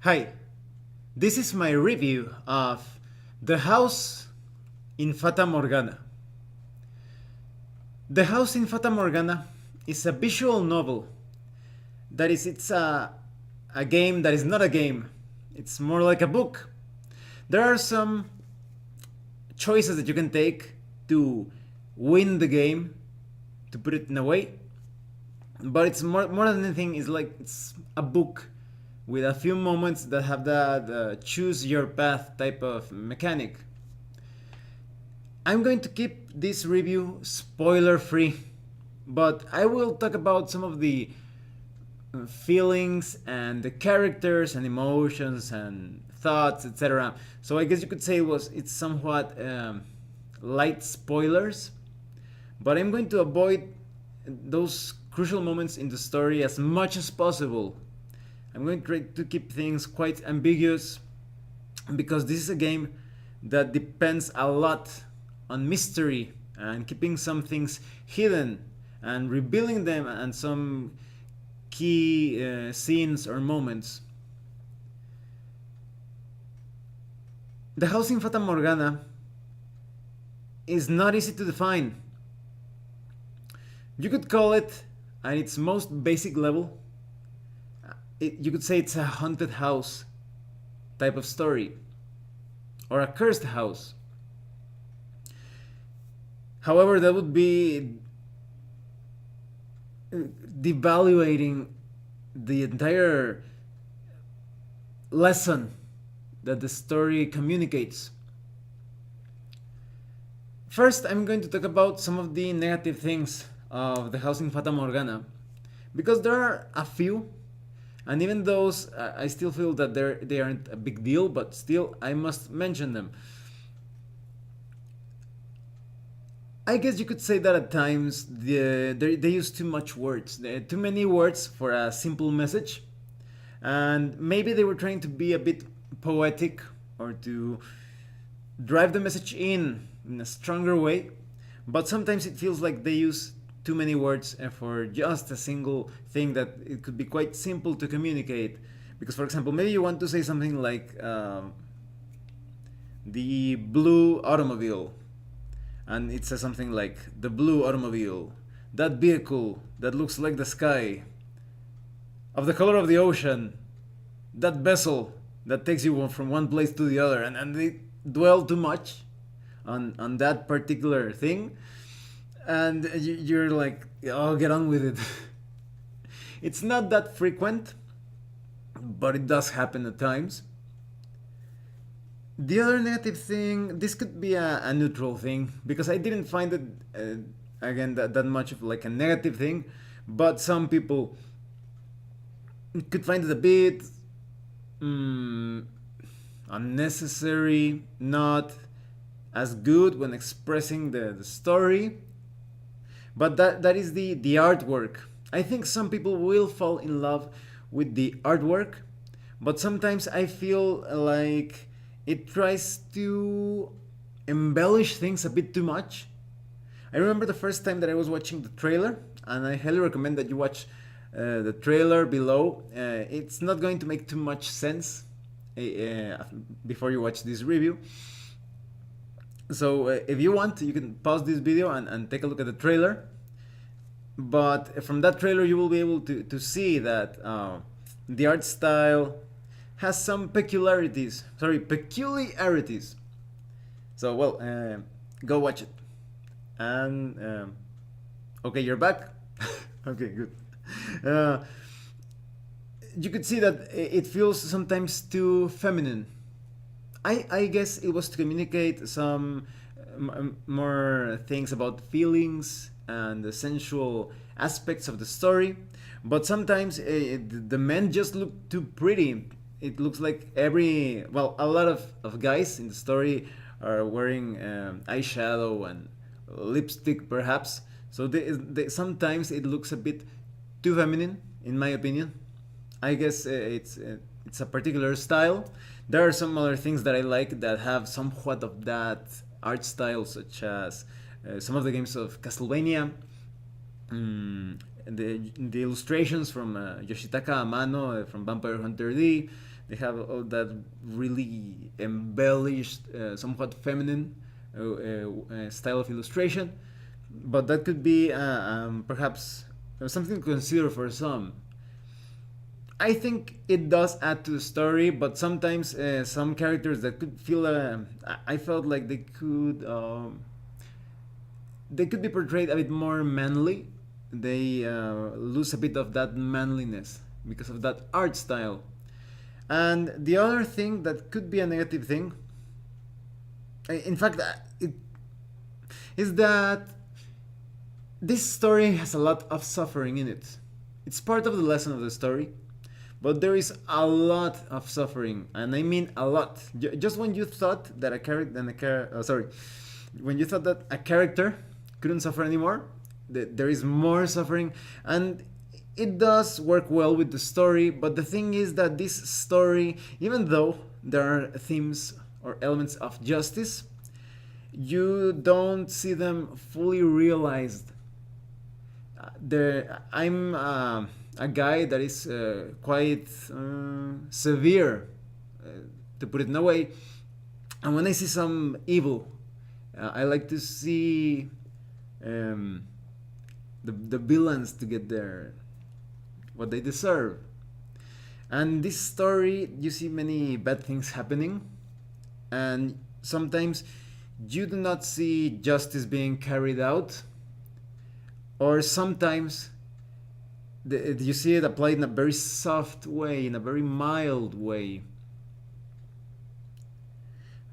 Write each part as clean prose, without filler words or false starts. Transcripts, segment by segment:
Hi, this is my review of The House in Fata Morgana. The House in Fata Morgana is a visual novel it's a game that is not a game. It's more like a book. There are some choices that you can take to win the game, to put it in a way, but it's more than anything. It's a book with a few moments that have that choose your path type of mechanic. I'm going to keep this review spoiler free, but I will talk about some of the feelings and the characters and emotions and thoughts, etc. So I guess you could say it's somewhat light spoilers, but I'm going to avoid those crucial moments in the story as much as possible. I'm going to try to keep things quite ambiguous because this is a game that depends a lot on mystery and keeping some things hidden and revealing them and some key scenes or moments. The house in Fata Morgana is not easy to define. You could call it, at its most basic level, you could say it's a haunted house type of story or a cursed house. However, that would be devaluating the entire lesson that the story communicates. First, I'm going to talk about some of the negative things of the house in Fata Morgana, because there are a few, and even those I still feel that they aren't a big deal, but still I must mention them. I guess you could say that at times they use too much words, too many words for a simple message, and maybe they were trying to be a bit poetic or to drive the message in a stronger way, but sometimes it feels like they use too many words for just a single thing that it could be quite simple to communicate. Because, for example, maybe you want to say something like the blue automobile, and it says something like the blue automobile, that vehicle that looks like the sky, of the color of the ocean, that vessel that takes you from one place to the other, and they dwell too much on that particular thing, and you're like, oh, get on with it. It's not that frequent, but it does happen at times. The other negative thing, this could be a neutral thing, because I didn't find it, again, that much of like a negative thing, but some people could find it a bit unnecessary, not as good when expressing the story. But that is the artwork. I think some people will fall in love with the artwork, but sometimes I feel like it tries to embellish things a bit too much. I remember the first time that I was watching the trailer, and I highly recommend that you watch the trailer below. It's not going to make too much sense before you watch this review. So if you want, you can pause this video and take a look at the trailer. But from that trailer, you will be able to see that the art style has some peculiarities. So, well, go watch it. And, okay, you're back? Okay, good. You could see that it feels sometimes too feminine. I guess it was to communicate some more things about feelings and the sensual aspects of the story, but sometimes the men just look too pretty. It looks like a lot of guys in the story are wearing eyeshadow and lipstick perhaps, so sometimes it looks a bit too feminine in my opinion. I guess it's a particular style. There are some other things that I like that have somewhat of that art style, such as some of the games of Castlevania, the illustrations from Yoshitaka Amano from Vampire Hunter D. They have all that really embellished, somewhat feminine style of illustration, but that could be perhaps something to consider for some. I think it does add to the story, but sometimes some characters that could feel. I felt like they could be portrayed a bit more manly. They lose a bit of that manliness because of that art style. And the other thing that could be a negative thing, in fact, it is that this story has a lot of suffering in it. It's part of the lesson of the story, but there is a lot of suffering, and I mean a lot. Just when you thought that a character, sorry, when you thought that a character couldn't suffer anymore, there is more suffering, and it does work well with the story. But the thing is that this story, even though there are themes or elements of justice, you don't see them fully realized. I'm a guy that is quite severe, to put it in a way, and when I see some evil, I like to see the villains to get their what they deserve. And this story, you see many bad things happening, and sometimes you do not see justice being carried out, or sometimes you see it applied in a very soft way, in a very mild way.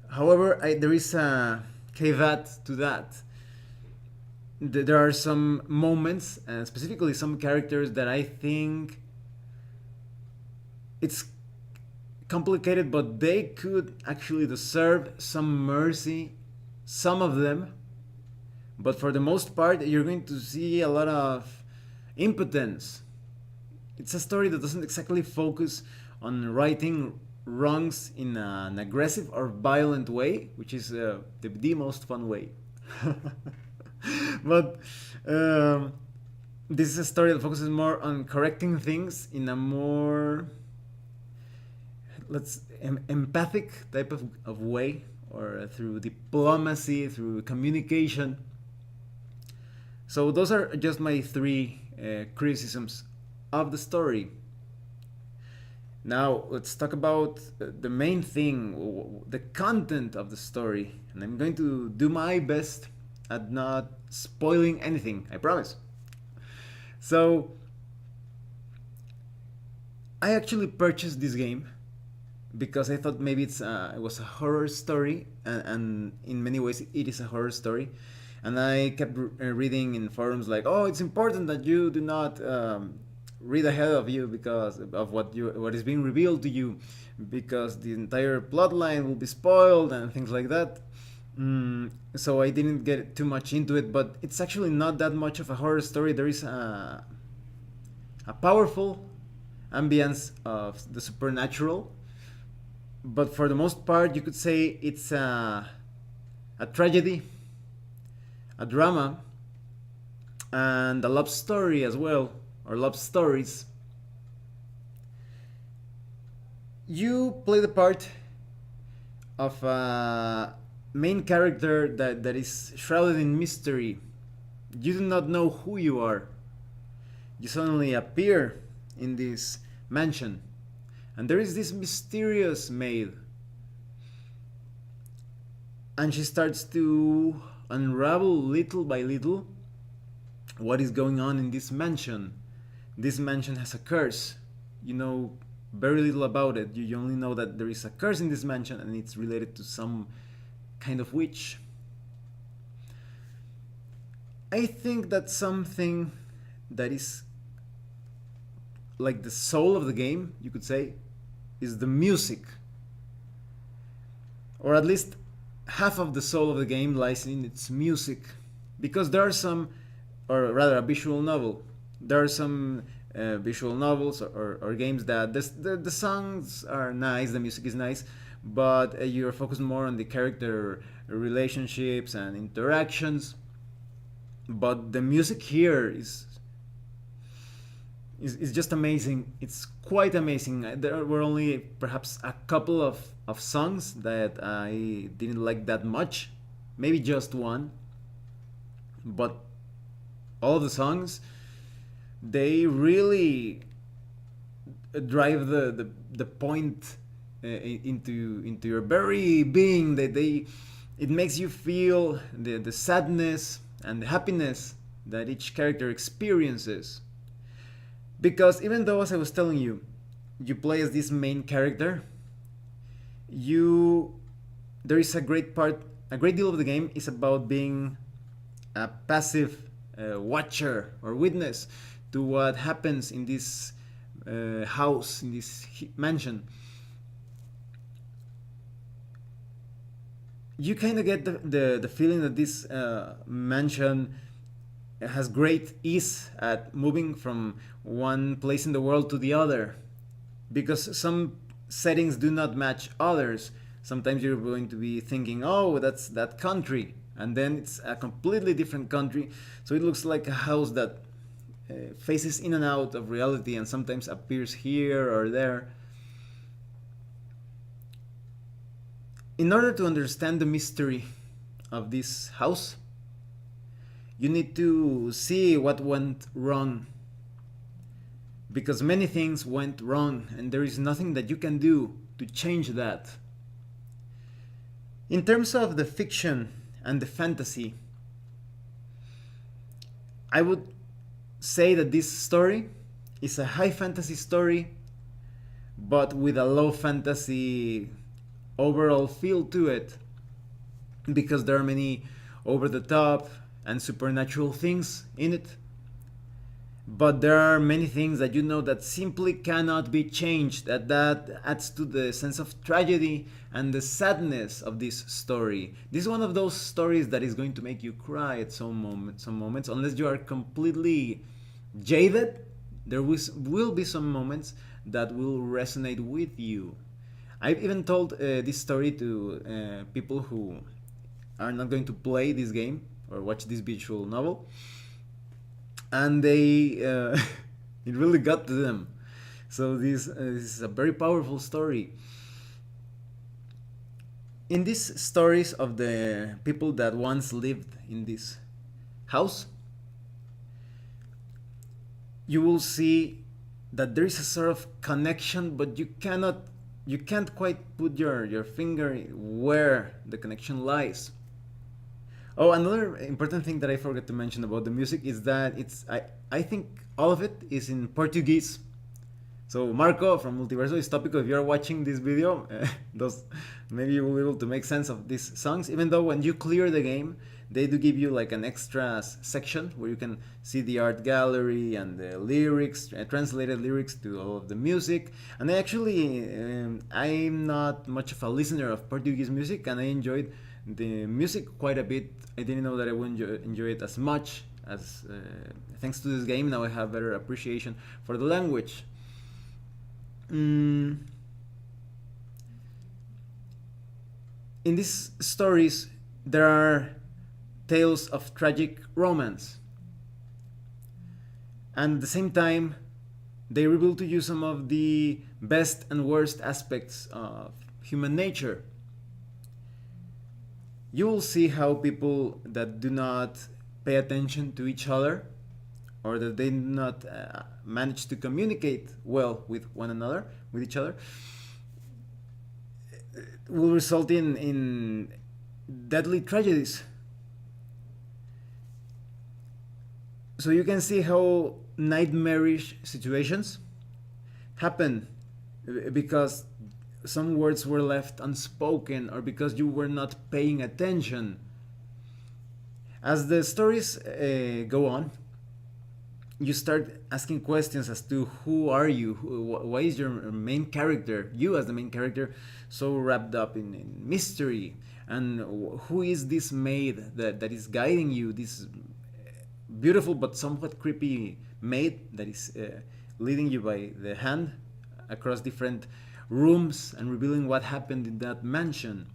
However, there is a caveat to that. There are some moments, and specifically some characters, that I think it's complicated, but they could actually deserve some mercy, some of them. But for the most part, you're going to see a lot of impotence. It's a story that doesn't exactly focus on righting wrongs in an aggressive or violent way, which is the most fun way. But this is a story that focuses more on correcting things in a more empathic type of way, or through diplomacy, through communication. So those are just my three criticisms of the story. Now let's talk about the main thing, the content of the story, and I'm going to do my best at not spoiling anything, I promise. So I actually purchased this game because I thought maybe it was a horror story, and in many ways it is a horror story. And I kept reading in forums like, oh, it's important that you do not read ahead of you because of what is being revealed to you, because the entire plot line will be spoiled and things like that. So I didn't get too much into it, but it's actually not that much of a horror story. There is a powerful ambience of the supernatural, but for the most part you could say it's a tragedy, a drama, and a love story as well, or love stories. You play the part of a main character that is shrouded in mystery. You do not know who you are. You suddenly appear in this mansion, and there is this mysterious maid, and she starts to unravel little by little what is going on in this mansion. This mansion has a curse. You know very little about it. You only know that there is a curse in this mansion, and it's related to some kind of witch. I think that something that is like the soul of the game, you could say, is the music. Or at least half of the soul of the game lies in its music. Because there are some, or rather a visual novel, there are some visual novels or games that the songs are nice, the music is nice, but you're focused more on the character relationships and interactions. But the music here is just amazing. It's quite amazing. There were only perhaps a couple of songs that I didn't like that much, maybe just one, but all the songs, they really drive the point into your very being. That they It makes you feel the sadness and the happiness that each character experiences. Because even though, as I was telling you, you play as this main character, you there is a great deal of the game is about being a passive watcher or witness to what happens in this house, in this mansion. You kind of get the feeling that this mansion has great ease at moving from one place in the world to the other, because some settings do not match others. Sometimes you're going to be thinking, oh, that's that country, and then it's a completely different country. So it looks like a house that faces in and out of reality and sometimes appears here or there. In order to understand the mystery of this house, you need to see what went wrong. Because many things went wrong, and there is nothing that you can do to change that. In terms of the fiction and the fantasy, I would say that this story is a high fantasy story, but with a low fantasy overall feel to it, because there are many over the top and supernatural things in it. But there are many things that you know that simply cannot be changed, that adds to the sense of tragedy and the sadness of this story. This is one of those stories that is going to make you cry at some moments, unless you are completely jaded. There will be some moments that will resonate with you. I've even told this story to people who are not going to play this game or watch this visual novel, and they it really got to them. So this is a very powerful story. In these stories of the people that once lived in this house, you will see that there is a sort of connection, but you can't quite put your finger where the connection lies. Oh, another important thing that I forgot to mention about the music is that I think all of it is in Portuguese. So Marco from Multiverso is topical. If you are watching this video, those maybe you will be able to make sense of these songs. Even though when you clear the game, they do give you like an extra section where you can see the art gallery and the lyrics, translated lyrics to all of the music. And I actually, I'm not much of a listener of Portuguese music, and I enjoyed the music quite a bit. I didn't know that I would enjoy it as much as thanks to this game. Now I have better appreciation for the language. In these stories, there are tales of tragic romance, and at the same time, they reveal to you some of the best and worst aspects of human nature. You will see how people that do not pay attention to each other, or that they do not manage to communicate well with one another, with each other, will result in deadly tragedies. So you can see how nightmarish situations happen because some words were left unspoken, or because you were not paying attention. As the stories go on, you start asking questions as to who are you, why is your main character, you as the main character, so wrapped up in mystery, and who is this maid that is guiding you, this beautiful but somewhat creepy maid that is leading you by the hand across different rooms and revealing what happened in that mansion.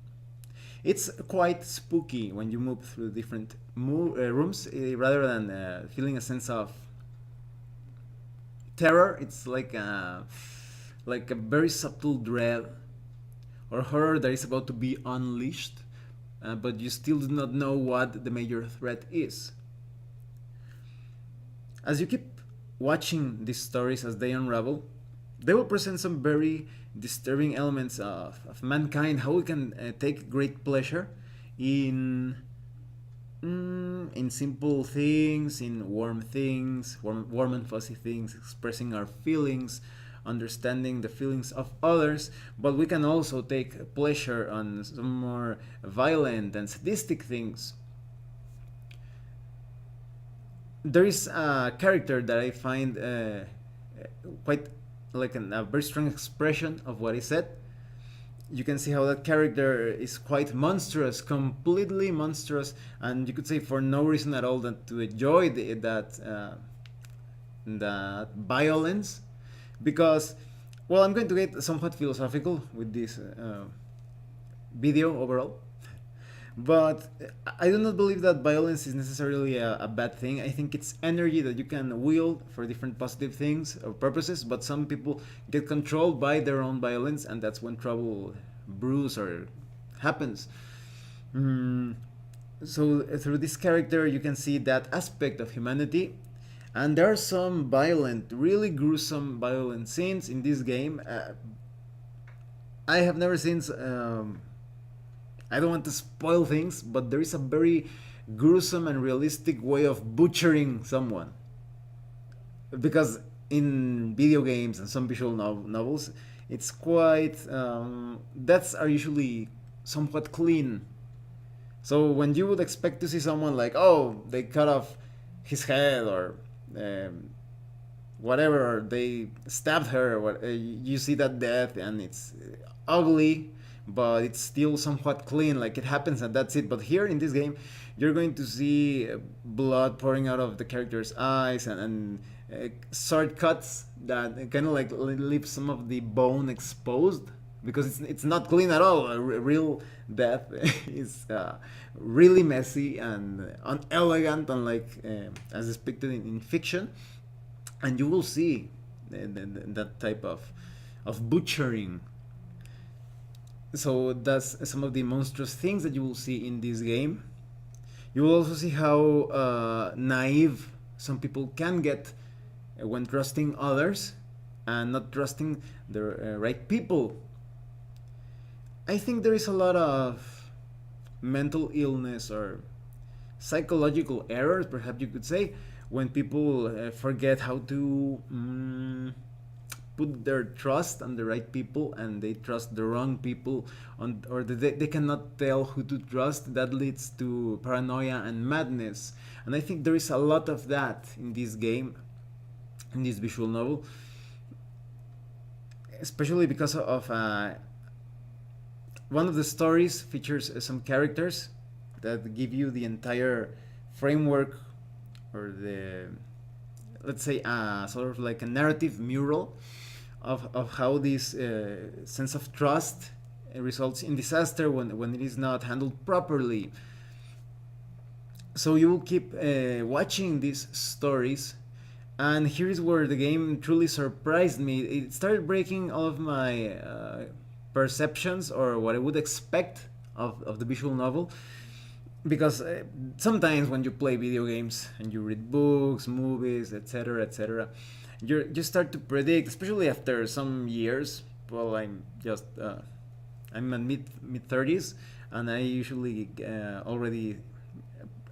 It's quite spooky when you move through different rooms, rather than feeling a sense of terror. It's like a very subtle dread or horror that is about to be unleashed, but you still do not know what the major threat is. As you keep watching these stories as they unravel, they will present some very disturbing elements of mankind, how we can take great pleasure in in simple things, in warm things, warm and fuzzy things, expressing our feelings, understanding the feelings of others, but we can also take pleasure on some more violent and sadistic things. There is a character that I find quite like a very strong expression of what he said. You can see how that character is quite monstrous, completely monstrous, and you could say for no reason at all than to enjoy that violence, because, well, I'm going to get somewhat philosophical with this video overall. But I do not believe that violence is necessarily a bad thing. I think it's energy that you can wield for different positive things or purposes, but some people get controlled by their own violence, and that's when trouble brews or happens. Mm, so through this character, you can see that aspect of humanity, and there are some violent, really gruesome, violent scenes in this game. I have never seen. I don't want to spoil things, but there is a very gruesome and realistic way of butchering someone. Because in video games and some visual novels, it's quite. Deaths are usually somewhat clean. So when you would expect to see someone like, oh, they cut off his head or um, whatever, or they stabbed her, or what, you see that death and it's ugly, but it's still somewhat clean, like it happens and that's it. But here in this game, you're going to see blood pouring out of the character's eyes, and sword cuts that kind of like leave some of the bone exposed, because it's not clean at all. A real death is really messy and unelegant, unlike as depicted in fiction. And you will see that type of butchering. So that's some of the monstrous things that you will see in this game. You will also see how naive some people can get when trusting others and not trusting the right people. I think there is a lot of mental illness or psychological errors, perhaps you could say, when people forget how to put their trust on the right people, and they trust the wrong people, or they cannot tell who to trust. That leads to paranoia and madness. And I think there is a lot of that in this game, in this visual novel, especially because of one of the stories features some characters that give you the entire framework, or the, let's say, sort of like a narrative mural of how this sense of trust results in disaster when it is not handled properly. So you will keep watching these stories, and here is where the game truly surprised me. It started breaking all of my perceptions, or what I would expect of the visual novel, because sometimes when you play video games and you read books, movies, etc., etc., you start to predict, especially after some years. Well, I'm in mid 30s, and I usually already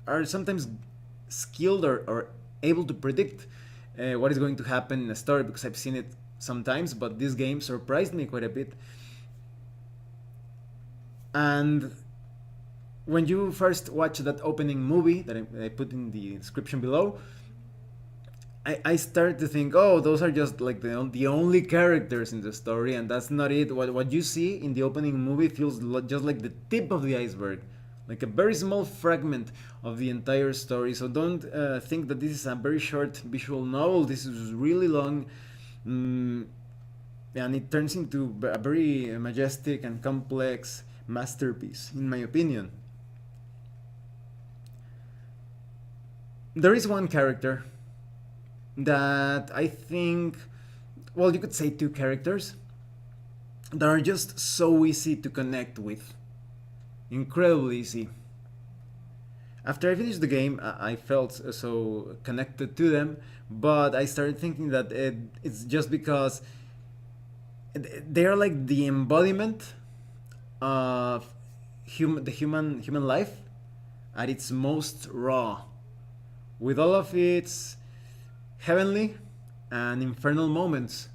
are sometimes skilled or able to predict what is going to happen in a story, because I've seen it sometimes. But this game surprised me quite a bit. And when you first watch that opening movie that I put in the description below, I started to think, oh, those are just like the only characters in the story, and that's not it. What you see in the opening movie feels just like the tip of the iceberg, like a very small fragment of the entire story. So don't think that this is a very short visual novel. This is really long, and it turns into a very majestic and complex masterpiece, in my opinion. There is one character that I think, well, you could say two characters that are just so easy to connect with. Incredibly easy. After I finished the game, I felt so connected to them, but I started thinking that it's just because they are like the embodiment of human life at its most raw, with all of its heavenly and infernal moments.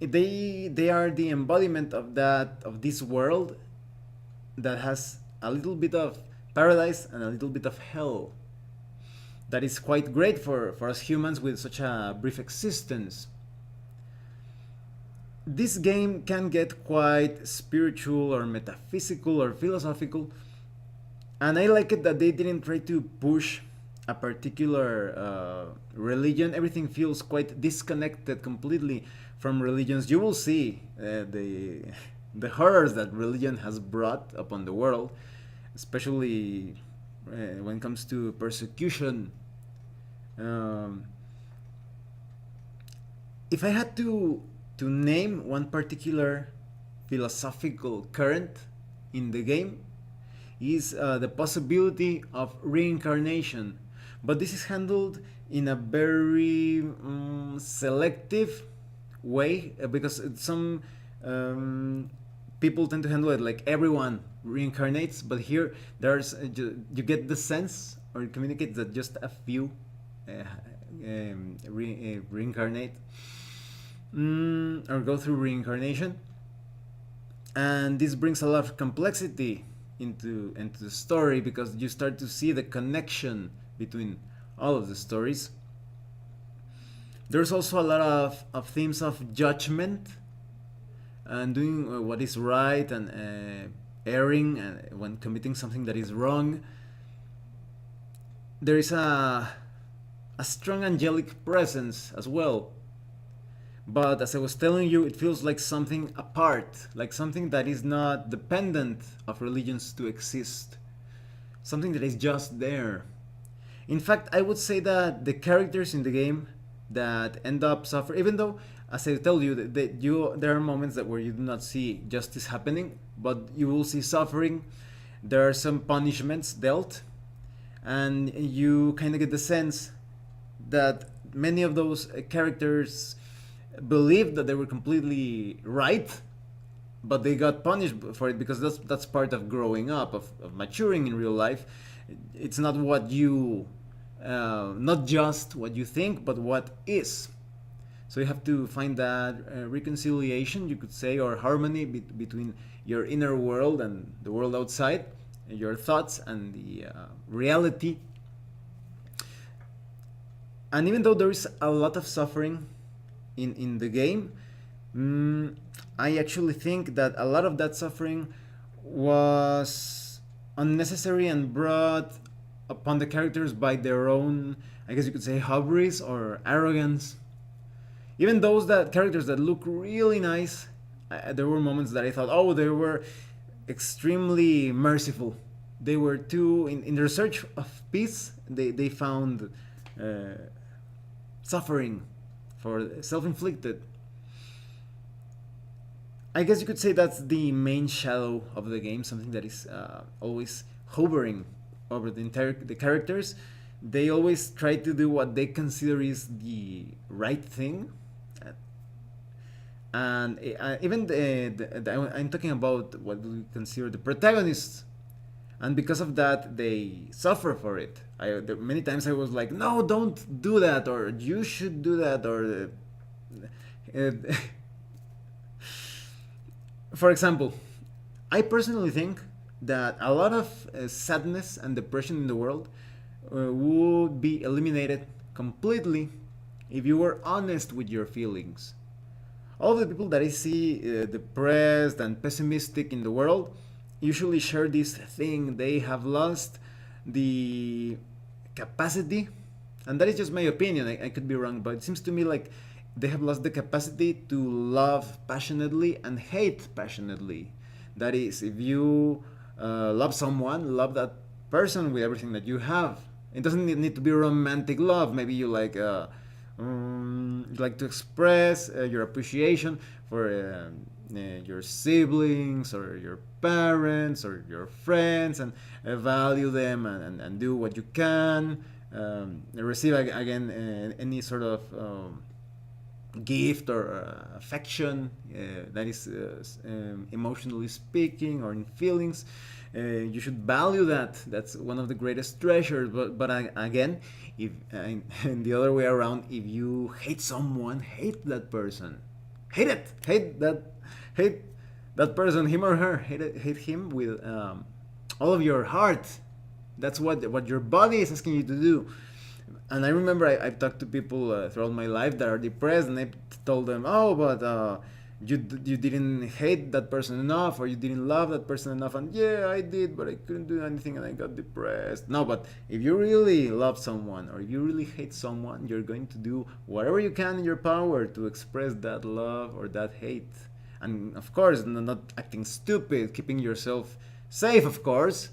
They are the embodiment of this world that has a little bit of paradise and a little bit of hell. That is quite great for us humans with such a brief existence. This game can get quite spiritual or metaphysical or philosophical, and I like it that they didn't try to push a particular religion. Everything feels quite disconnected completely from religions. You will see the horrors that religion has brought upon the world, especially when it comes to persecution. Um, if I had to name one particular philosophical current in the game, is the possibility of reincarnation, but this is handled in a very selective way, because some people tend to handle it like everyone reincarnates, but here you get the sense, or it communicates that just a few reincarnate, or go through reincarnation, and this brings a lot of complexity into the story, because you start to see the connection between all of the stories. There's also a lot of themes of judgment and doing what is right, and erring when committing something that is wrong. There is a strong angelic presence as well. But as I was telling you, it feels like something apart, like something that is not dependent of religions to exist, something that is just there. In fact, I would say that the characters in the game that end up suffering, even though, as I tell you, there are moments where you do not see justice happening, but you will see suffering. There are some punishments dealt, and you kind of get the sense that many of those characters believed that they were completely right, but they got punished for it, because that's part of growing up, of maturing in real life. It's not what you, not just what you think, but what is. So you have to find that reconciliation, you could say, or harmony between your inner world and the world outside, your thoughts and the reality. And even though there is a lot of suffering in the game, I actually think that a lot of that suffering was unnecessary and brought upon the characters by their own, I guess you could say, hubris or arrogance. Even those that characters that look really nice, there were moments that I thought, oh, they were extremely merciful. They were too, in their search of peace, they found suffering for self-inflicted. I guess you could say that's the main shadow of the game, something that is always hovering over the characters. They always try to do what they consider is the right thing, and even I'm talking about what we consider the protagonists, and because of that they suffer for it. Many times I was like, no, don't do that, or you should do that, or for example, I personally think that a lot of sadness and depression in the world would be eliminated completely if you were honest with your feelings. All of the people that I see depressed and pessimistic in the world usually share this thing. They have lost the capacity, and that is just my opinion, I could be wrong, but it seems to me like they have lost the capacity to love passionately and hate passionately. That is, if you love someone, love that person with everything that you have. It doesn't need to be romantic love. Maybe you like to express your appreciation for your siblings or your parents or your friends, and value them, and do what you can. Receive again any sort of gift or affection that is emotionally speaking or in feelings. You should value that. That's one of the greatest treasures. But again, if and the other way around, if you hate someone, hate that person, hate it, hate that person, him or her, hate him with all of your heart. That's what your body is asking you to do. And I remember I've talked to people throughout my life that are depressed, and I told them, "Oh, but you didn't hate that person enough, or you didn't love that person enough." And yeah, I did, but I couldn't do anything, and I got depressed. No, but if you really love someone, or if you really hate someone, you're going to do whatever you can in your power to express that love or that hate. And of course, not acting stupid, keeping yourself safe, of course,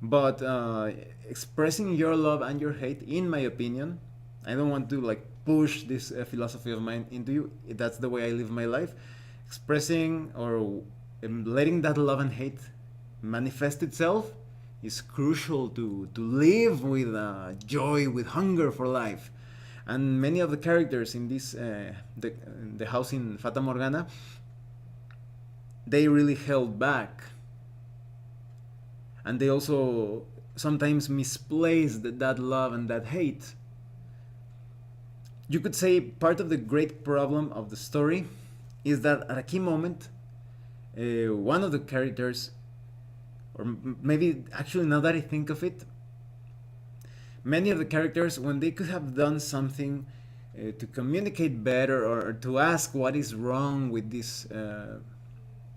but expressing your love and your hate, in my opinion. I don't want to like push this philosophy of mine into you. That's the way I live my life. Expressing or letting that love and hate manifest itself is crucial to live with joy, with hunger for life. And many of the characters in this the house in Fata Morgana, they really held back, and they also sometimes misplaced that love and that hate. You could say part of the great problem of the story is that at a key moment, one of the characters, or maybe actually now that I think of it, many of the characters, when they could have done something to communicate better, or to ask what is wrong with this,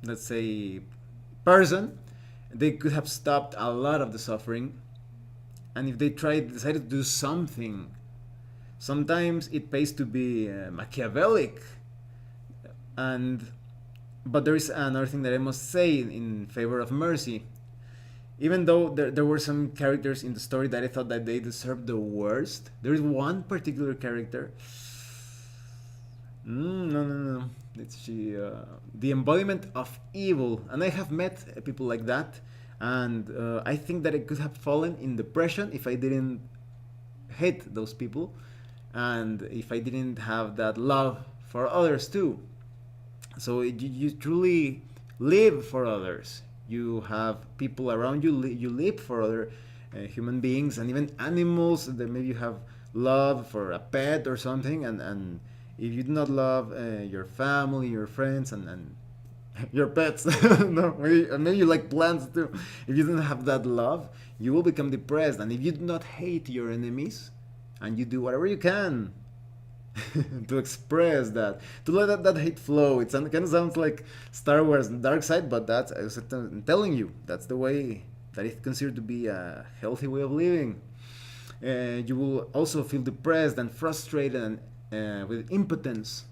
let's say, person, they could have stopped a lot of the suffering. And if they decided to do something, sometimes it pays to be Machiavellic. And but there is another thing that I must say in favor of mercy. Even though there were some characters in the story that I thought that they deserved the worst, there is one particular character. No. It's the embodiment of evil, and I have met people like that, and I think that I could have fallen in depression if I didn't hate those people, and if I didn't have that love for others too. So you truly live for others. You have people around you. You live for other human beings, and even animals. That maybe you have love for a pet or something, and if you do not love your family, your friends, and your pets, no, maybe you like plants too. If you don't have that love, you will become depressed. And if you do not hate your enemies, and you do whatever you can to express that, to let that hate flow. It kind of sounds like Star Wars dark side, but that's, as I'm telling you, that's the way that is considered to be a healthy way of living. You will also feel depressed and frustrated and with impotence.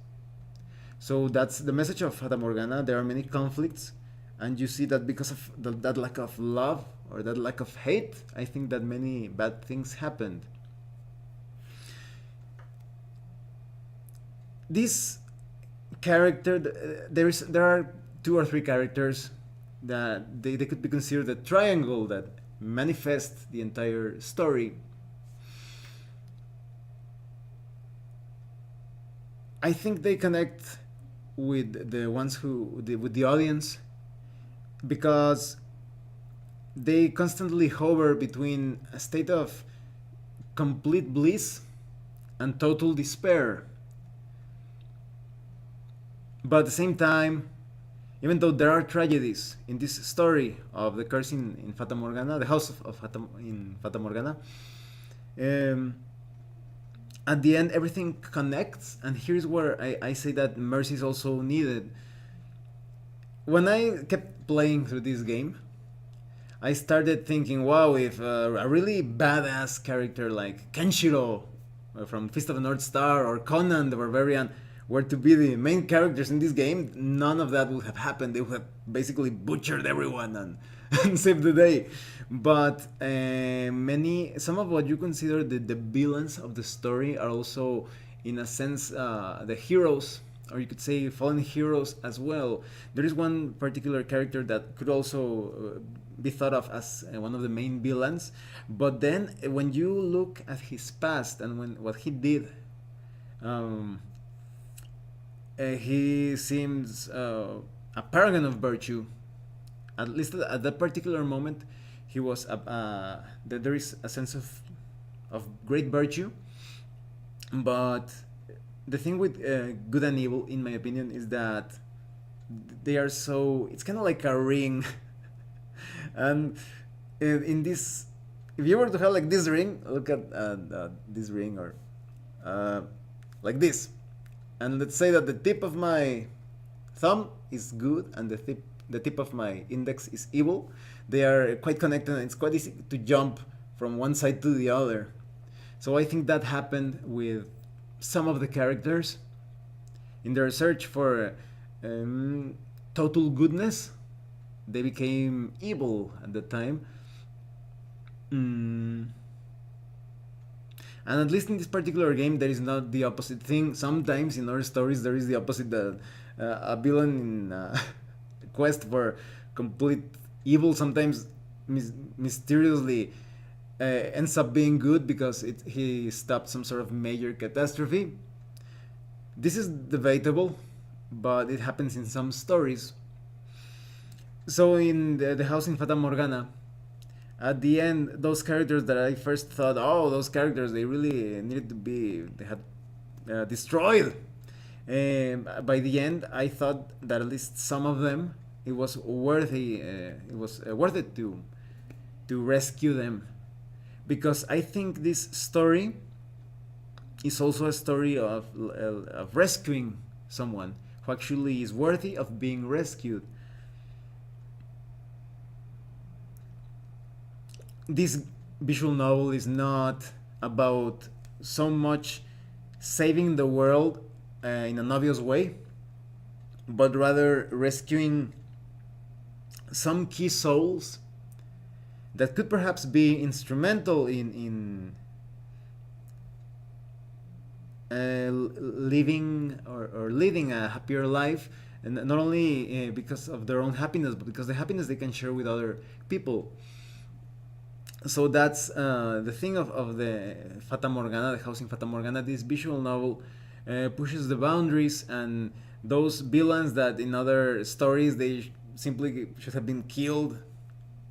So that's the message of Fata Morgana. There are many conflicts, and you see that because of that lack of love or that lack of hate, I think that many bad things happened. This character, there are two or three characters that they could be considered a triangle that manifests the entire story. I think they connect with the ones with the audience, because they constantly hover between a state of complete bliss and total despair. But at the same time, even though there are tragedies in this story of the curse in Fata Morgana, the house in Fata Morgana, at the end everything connects. And here's where I say that mercy is also needed. When I kept playing through this game, I started thinking, wow, if a really badass character like Kenshiro from Fist of the North Star or Conan the Barbarian were to be the main characters in this game, none of that would have happened. They would have basically butchered everyone, and save the day. But some of what you consider the villains of the story are also, in a sense, the heroes, or you could say fallen heroes as well. There is one particular character that could also be thought of as one of the main villains, but then when you look at his past and what he did, um, he seems a paragon of virtue. At least at that particular moment, he was there is a sense of great virtue. But the thing with good and evil, in my opinion, is that they are so. It's kind of like a ring, and in this, if you were to have like this ring, look at this ring, or uh, like this, and let's say that the tip of my thumb is good and the tip of my index is evil. They are quite connected, and it's quite easy to jump from one side to the other. So I think that happened with some of the characters in their search for um, total goodness. They became evil at the time. Mm. And at least in this particular game, there is not the opposite thing. Sometimes in other stories, there is the opposite, that a villain in quest for complete evil sometimes mysteriously ends up being good because he stopped some sort of major catastrophe. This is debatable, but it happens in some stories. So in the house in Fata Morgana, at the end, those characters that I first thought, oh, those characters, they really needed to be, they had destroyed. By the end, I thought that at least some of them, it was worthy. It was worth it to rescue them, because I think this story is also a story of rescuing someone who actually is worthy of being rescued. This visual novel is not about so much saving the world in an obvious way, but rather rescuing some key souls that could perhaps be instrumental in living or leading a happier life, and not only because of their own happiness, but because the happiness they can share with other people. So that's the thing of the Fata Morgana, the house in Fata Morgana. This visual novel pushes the boundaries, and those villains that in other stories they simply should have been killed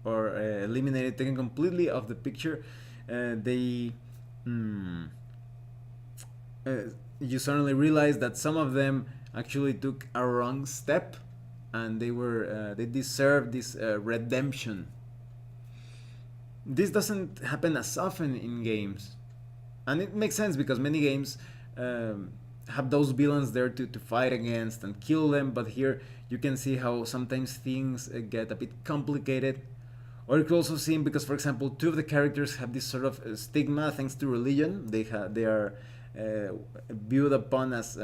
or eliminated, taken completely off the picture. They you suddenly realize that some of them actually took a wrong step, and they deserve this redemption. This doesn't happen as often in games, and it makes sense because many games have those villains there to fight against and kill them. But here you can see how sometimes things get a bit complicated. Or you could also see, because for example, two of the characters have this sort of stigma thanks to religion. They are viewed upon as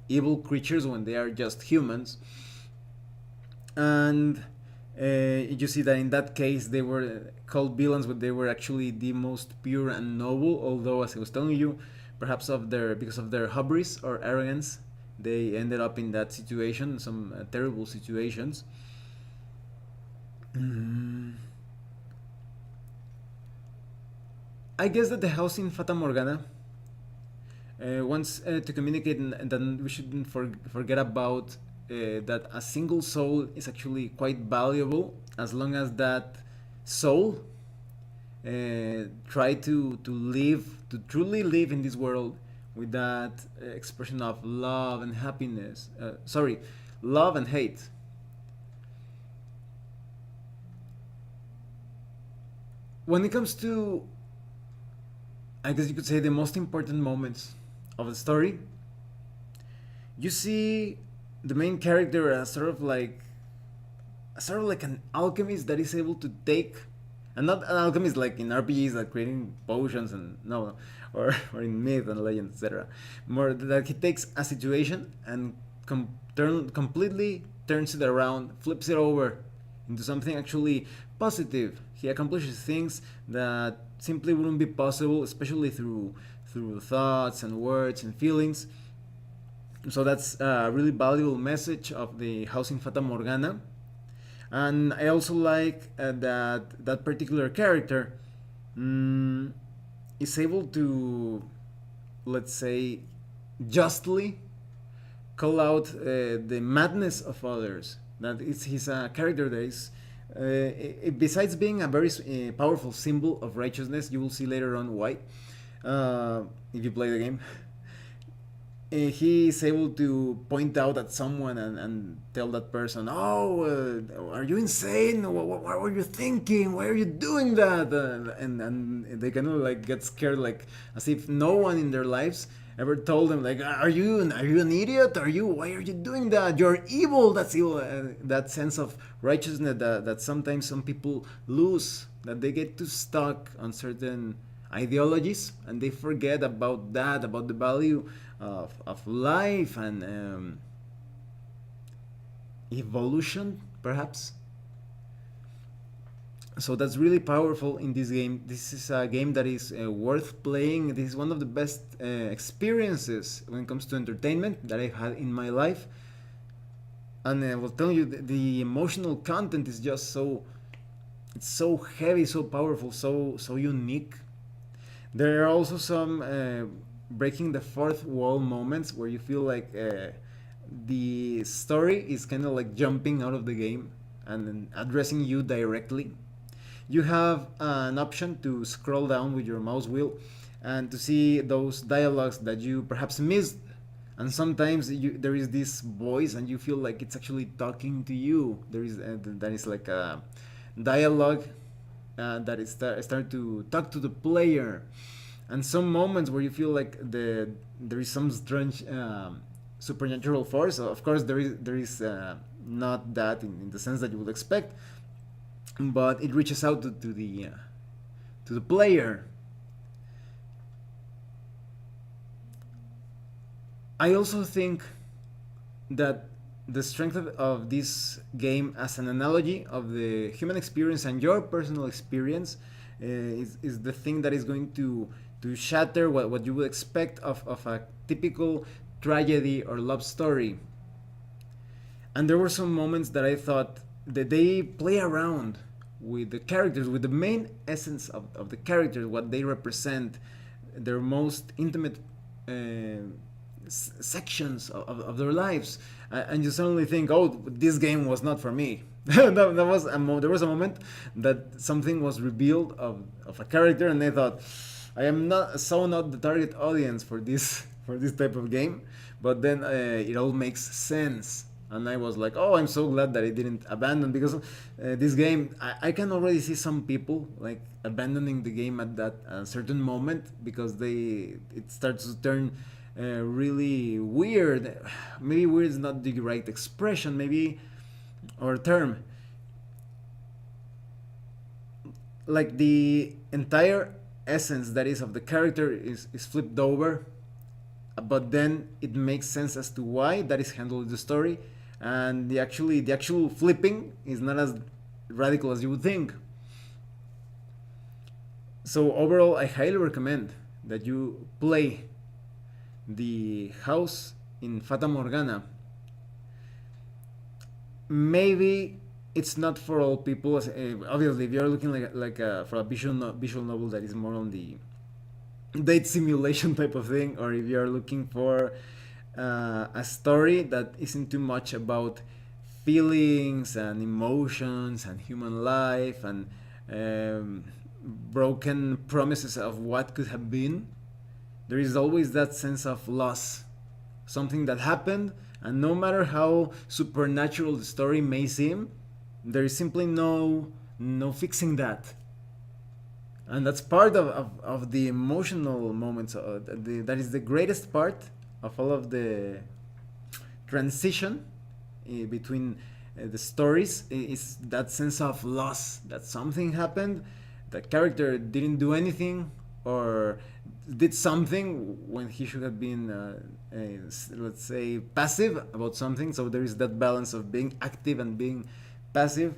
evil creatures when they are just humans. And you see that in that case they were called villains, but they were actually the most pure and noble. Although, as I was telling you, perhaps because of their hubris or arrogance, they ended up in that situation, some terrible situations. I guess that the house in Fata Morgana wants to communicate, and then we shouldn't forget about that a single soul is actually quite valuable, as long as that soul try to truly live in this world with that expression of love and happiness. Sorry, love and hate. When it comes to, I guess you could say, the most important moments of the story, you see the main character as sort of like an alchemist that is able to take, and not an alchemist like in RPGs, like creating potions and no, or in myth and legend, etc. More that he takes a situation and completely turns it around, flips it over into something actually positive. He accomplishes things that simply wouldn't be possible, especially through thoughts and words and feelings. So that's a really valuable message of the house in Fata Morgana. And I also like that particular character mm, is able to, let's say, justly call out the madness of others. That is, he's a character that is, besides being a very powerful symbol of righteousness, you will see later on why, if you play the game. He is able to point out at someone and tell that person, "Oh, are you insane? What were you thinking? Why are you doing that?" And they kind of like get scared, like as if no one in their lives ever told them, like, "Are you an idiot? Why are you doing that? You're evil. That's evil." That sense of righteousness that sometimes some people lose, that they get too stuck on certain ideologies and they forget about that, about the value of life and evolution, perhaps. So that's really powerful in this game. This is a game that is worth playing. This is one of the best experiences when it comes to entertainment that I've had in my life. And I will tell you, the emotional content is just so, it's so heavy, so powerful, so unique. There are also some breaking the fourth wall moments where you feel like the story is kind of like jumping out of the game and addressing you directly. You have an option to scroll down with your mouse wheel and to see those dialogues that you perhaps missed. And sometimes there is this voice and you feel like it's actually talking to you. There is that is like a dialogue that is start to talk to the player, and some moments where you feel like there is some strange supernatural force. Of course, there is not that in the sense that you would expect, but it reaches out to the player. I also think that the strength of this game as an analogy of the human experience and your personal experience is the thing that is going to shatter what you would expect of a typical tragedy or love story. And there were some moments that I thought that they play around with the characters, with the main essence of the characters, what they represent, their most intimate sections of their lives, and you suddenly think, "Oh, this game was not for me." There was a moment that something was revealed of a character, and I thought, "I am not the target audience for this for this type of game." But then it all makes sense, and I was like, "Oh, I'm so glad that I didn't abandon," because this game, I can already see some people like abandoning the game at that certain moment because it starts to turn really weird. Maybe weird is not the right expression, maybe, or term. Like the entire essence that is of the character is flipped over, but then it makes sense as to why that is handled in the story, and the actual flipping is not as radical as you would think. So overall, I highly recommend that you play the house in Fata Morgana. Maybe it's not for all people. Obviously, if you're looking for a visual novel that is more on the date simulation type of thing, or if you're looking for a story that isn't too much about feelings and emotions and human life and broken promises of what could have been, there is always that sense of loss, something that happened, and no matter how supernatural the story may seem, there is simply no fixing that. And that's part of the emotional moments. That is the greatest part of all of the transition between the stories, is that sense of loss, that something happened, the character didn't do anything or did something when he should have been let's say passive about something. So there is that balance of being active and being passive.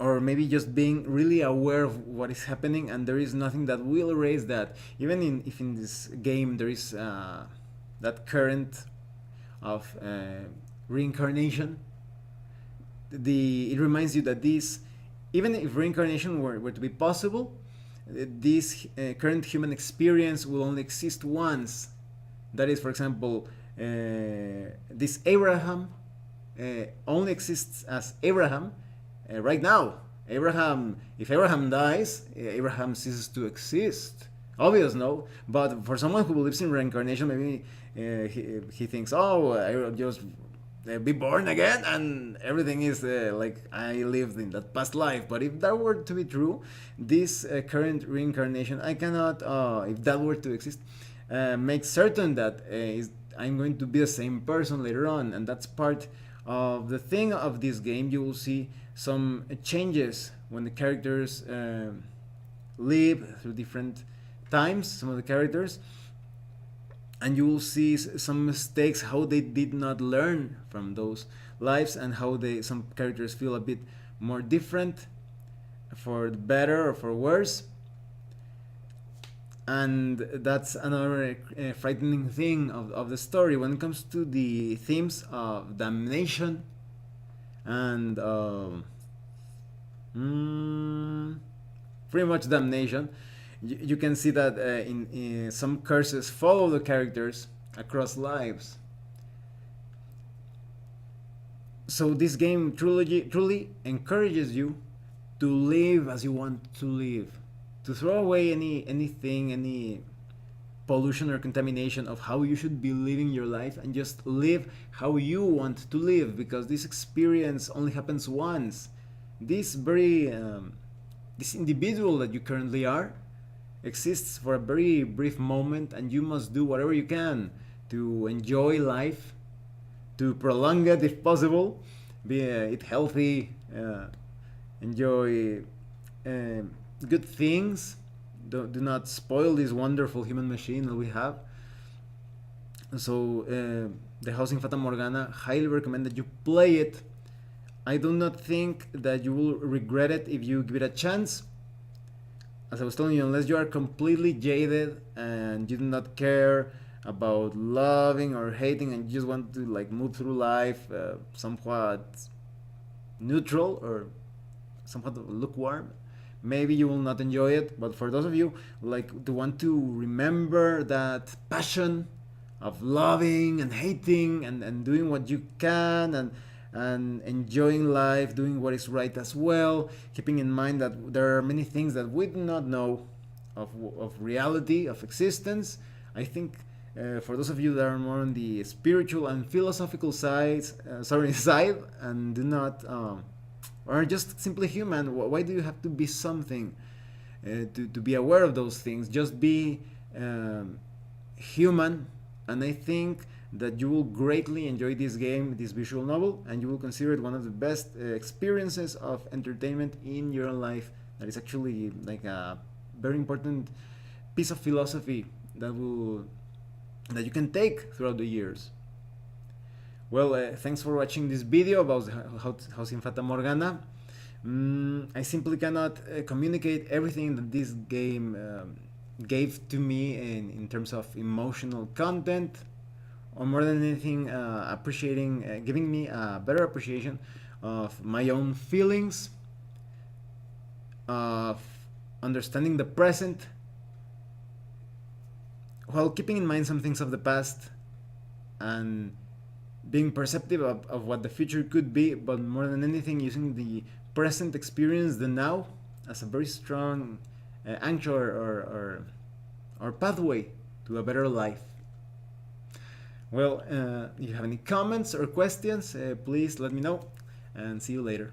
or maybe just being really aware of what is happening, and there is nothing that will erase that. Even if in this game there is that current of reincarnation, it reminds you that this, even if reincarnation were to be possible, this current human experience will only exist once. That is, for example, this Abraham only exists as Abraham right now. If Abraham dies, Abraham ceases to exist. Obvious, no? But for someone who believes in reincarnation, maybe he thinks, oh, I will just be born again and everything is like I lived in that past life. But if that were to be true, this current reincarnation, I cannot, if that were to exist, make certain that I'm going to be the same person later on. And that's part of the thing of this game. You will see some changes when the characters live through different times, some of the characters, and you will see some mistakes, how they did not learn from those lives, and how some characters feel a bit more different, for the better or for worse. And that's another frightening thing of the story when it comes to the themes of damnation and pretty much damnation. You can see that in some curses follow the characters across lives. So this game truly encourages you to live as you want to live, to throw away any pollution or contamination of how you should be living your life, and just live how you want to live, because this experience only happens once. This individual that you currently are exists for a very brief moment, and you must do whatever you can to enjoy life, to prolong it if possible, be it healthy, enjoy good things. Do not spoil this wonderful human machine that we have. So the house in Fata Morgana, highly recommend that you play it. I do not think that you will regret it if you give it a chance. As I was telling you, unless you are completely jaded and you do not care about loving or hating, and you just want to like move through life somewhat neutral or somewhat lukewarm, maybe you will not enjoy it. But for those of you like to want to remember that passion of loving and hating and doing what you can, and enjoying life, doing what is right as well, keeping in mind that there are many things that we do not know of reality, of existence. I think for those of you that are more on the spiritual and philosophical side, and do not or are just simply human, why do you have to be something to be aware of those things? Just be human, and I think that you will greatly enjoy this game, this visual novel, and you will consider it one of the best experiences of entertainment in your life. That is actually like a very important piece of philosophy that you can take throughout the years. Well, thanks for watching this video about House in Fata Morgana. I simply cannot communicate everything that this game gave to me in terms of emotional content, or more than anything, giving me a better appreciation of my own feelings, of understanding the present, while keeping in mind some things of the past, and being perceptive of what the future could be, but more than anything, using the present experience, the now, as a very strong anchor or pathway to a better life. Well, if you have any comments or questions, please let me know, and see you later.